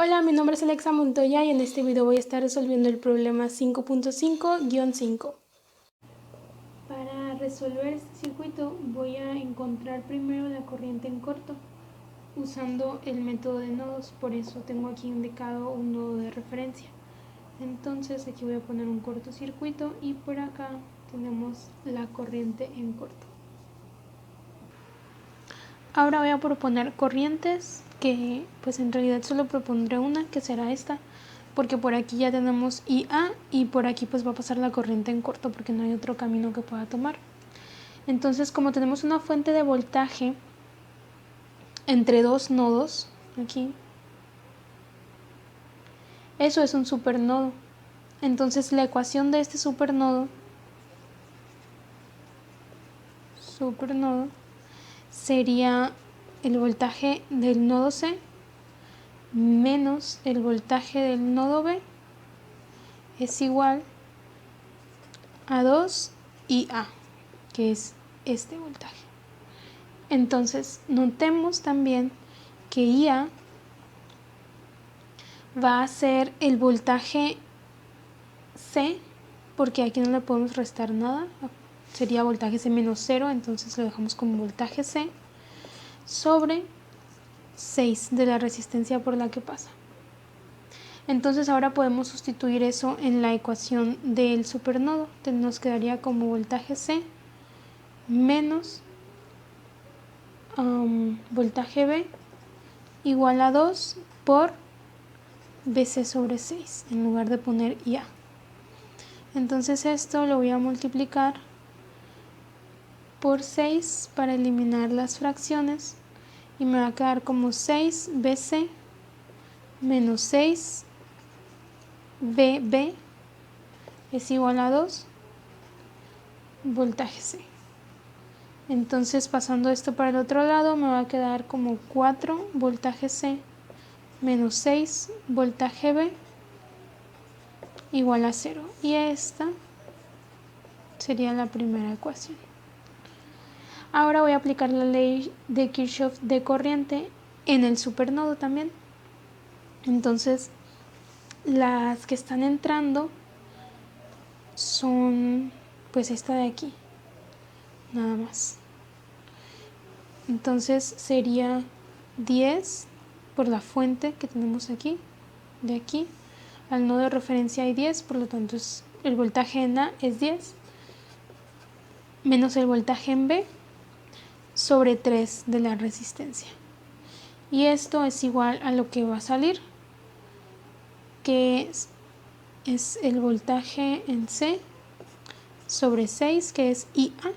Hola, mi nombre es Alexa Montoya y en este video voy a estar resolviendo el problema 5.5-5. Para resolver este circuito voy a encontrar primero la corriente en corto usando el método de nodos, por eso tengo aquí indicado un nodo de referencia. Entonces aquí voy a poner un cortocircuito y por acá tenemos la corriente en corto. Ahora voy a proponer corrientes que pues en realidad solo propondré una, que será esta, porque por aquí ya tenemos IA y por aquí pues va a pasar la corriente en corto porque no hay otro camino que pueda tomar. Entonces, como tenemos una fuente de voltaje entre dos nodos aquí, eso es un supernodo. Entonces la ecuación de este supernodo sería el voltaje del nodo C menos el voltaje del nodo B es igual a 2IA, que es este voltaje. Entonces notemos también que IA va a ser el voltaje C, porque aquí no le podemos restar nada, sería voltaje C menos 0, entonces lo dejamos como voltaje C sobre 6 de la resistencia por la que pasa. Entonces ahora podemos sustituir eso en la ecuación del supernodo. Nos quedaría como voltaje C menos voltaje B igual a 2 por BC sobre 6 en lugar de poner IA. Entonces esto lo voy a multiplicar por 6 para eliminar las fracciones y me va a quedar como 6 BC menos 6 BB es igual a 2 voltaje C. Entonces pasando esto para el otro lado me va a quedar como 4 voltaje C menos 6 voltaje B igual a 0. Y esta sería la primera ecuación. Ahora voy a aplicar la ley de Kirchhoff de corriente en el supernodo también. Entonces las que están entrando son pues esta de aquí, nada más. Entonces sería 10 por la fuente que tenemos aquí, de aquí. Al nodo de referencia hay 10, por lo tanto el voltaje en A es 10, menos el voltaje en B sobre 3 de la resistencia. Y esto es igual a lo que va a salir, que es el voltaje en C sobre 6, que es IA,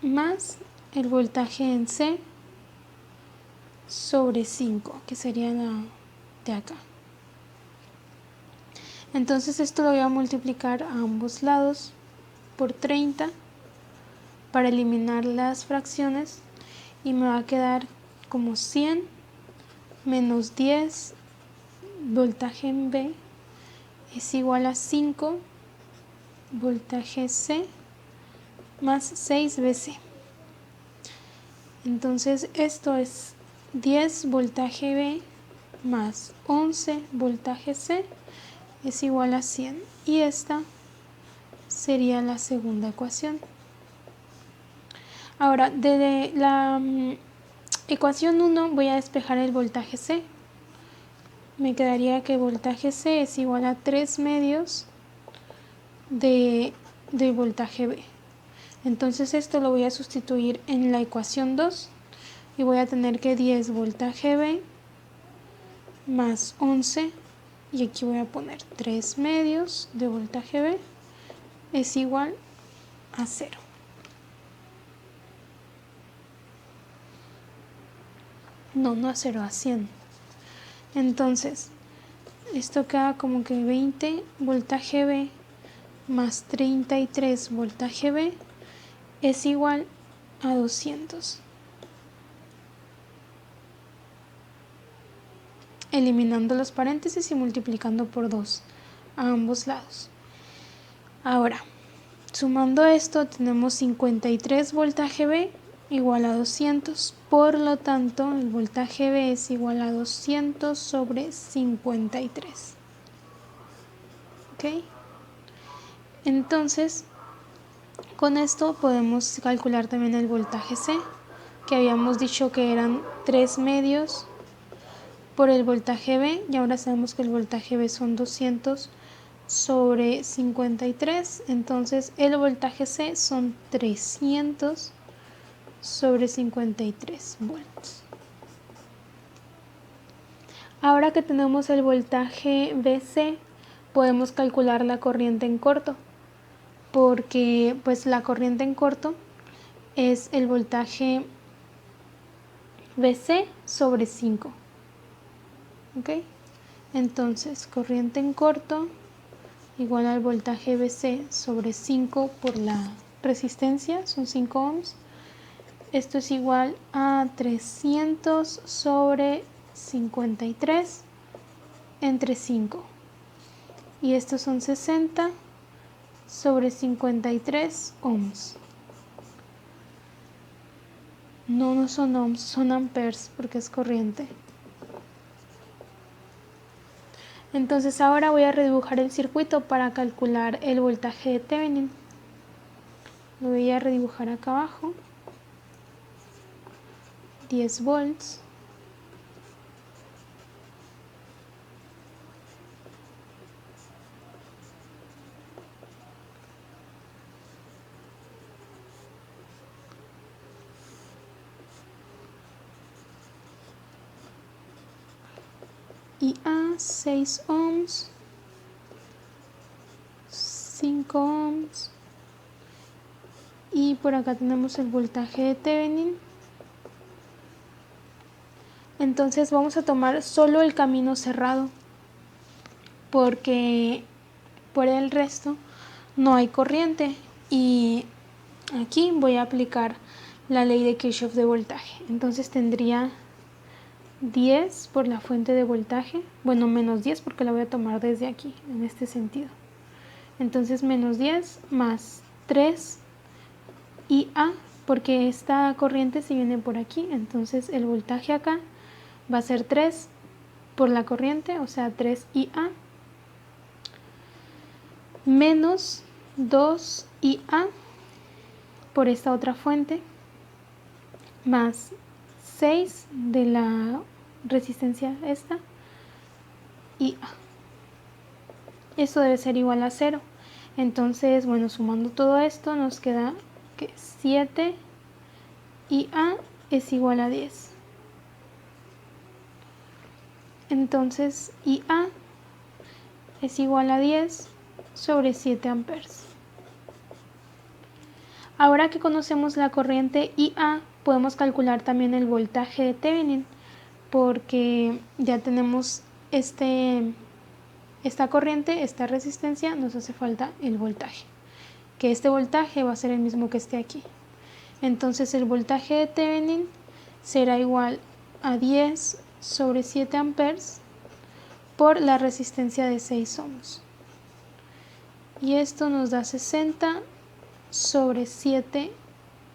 más el voltaje en C sobre 5, que sería la de acá. Entonces esto lo voy a multiplicar a ambos lados por 30 para eliminar las fracciones y me va a quedar como 100 menos 10 voltaje en B es igual a 5 voltaje C más 6 BC. Entonces esto es 10 voltaje B más 11 voltaje C es igual a 100 y esta sería la segunda ecuación. Ahora, de la ecuación 1 voy a despejar el voltaje C. Me quedaría que voltaje C es igual a 3 medios de voltaje B. Entonces esto lo voy a sustituir en la ecuación 2 y voy a tener que 10 voltaje B más 11, y aquí voy a poner 3 medios de voltaje B es igual a 0. No a 0, a 100. Entonces esto queda como que 20 voltaje B más 33 voltaje B es igual a 200. Eliminando los paréntesis y multiplicando por 2 a ambos lados. Ahora, sumando esto tenemos 53 voltaje B igual a 200. Por lo tanto, el voltaje B es igual a 200 sobre 53. ¿Ok? Entonces, con esto podemos calcular también el voltaje C, que habíamos dicho que eran 3 medios por el voltaje B, y ahora sabemos que el voltaje B son 200 sobre 53, entonces el voltaje C son 300 sobre 53 volts. Ahora que tenemos el voltaje BC, podemos calcular la corriente en corto, porque pues la corriente en corto es el voltaje BC sobre 5. ¿Ok? Entonces, corriente en corto igual al voltaje BC sobre 5 por la resistencia, son 5 ohms. Esto es igual a 300 sobre 53 entre 5. Y estos son 60 sobre 53 ohms. No son ohms, son amperes porque es corriente. Entonces ahora voy a redibujar el circuito para calcular el voltaje de Thevenin. Lo voy a redibujar acá abajo. 10 volts. Y A 6 ohms, 5 ohms, y por acá tenemos el voltaje de Thevenin. Entonces vamos a tomar solo el camino cerrado, porque por el resto no hay corriente, y aquí voy a aplicar la ley de Kirchhoff de voltaje. Entonces tendría 10 por la fuente de voltaje, bueno, menos 10 porque la voy a tomar desde aquí, en este sentido. Entonces menos 10 más 3 IA, porque esta corriente se viene por aquí, entonces el voltaje acá va a ser 3 por la corriente, o sea 3 IA, menos 2 IA por esta otra fuente, más 6 de la resistencia esta, IA. Esto debe ser igual a 0. Entonces, bueno, sumando todo esto nos queda que 7 IA es igual a 10. Entonces, IA es igual a 10 sobre 7 amperes. Ahora que conocemos la corriente IA, podemos calcular también el voltaje de Thevenin, porque ya tenemos esta corriente, esta resistencia, nos hace falta el voltaje, que este voltaje va a ser el mismo que este aquí. Entonces el voltaje de Thevenin será igual a 10 sobre 7 amperes por la resistencia de 6 ohms. Y esto nos da 60 sobre 7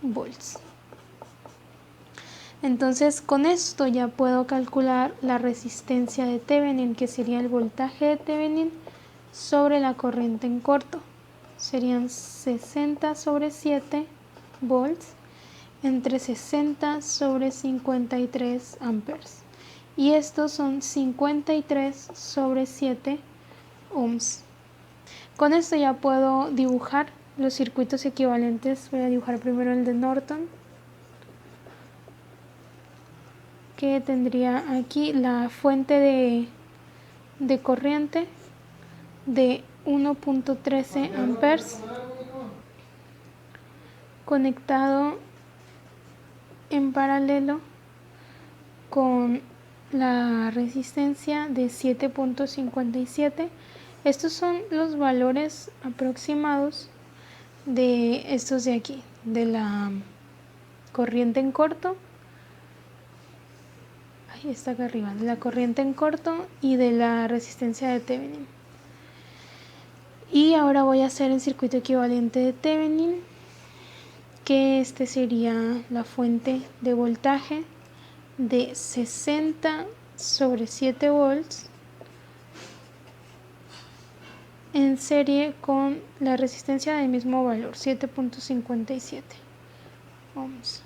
volts. Entonces con esto ya puedo calcular la resistencia de Thevenin, que sería el voltaje de Thevenin sobre la corriente en corto. Serían 60 sobre 7 volts entre 60 sobre 53 amperes. Y estos son 53 sobre 7 ohms. Con esto ya puedo dibujar los circuitos equivalentes. Voy a dibujar primero el de Norton, que tendría aquí la fuente de corriente de 1.13 amperes conectado en paralelo con la resistencia de 7.57. Estos son los valores aproximados de estos de aquí, de la corriente en corto. Ahí está acá arriba, de la corriente en corto y de la resistencia de Thevenin. Y ahora voy a hacer el circuito equivalente de Thevenin. que este sería la fuente de voltaje de 60/7 volts en serie con la resistencia del mismo valor, 7.57 ohms.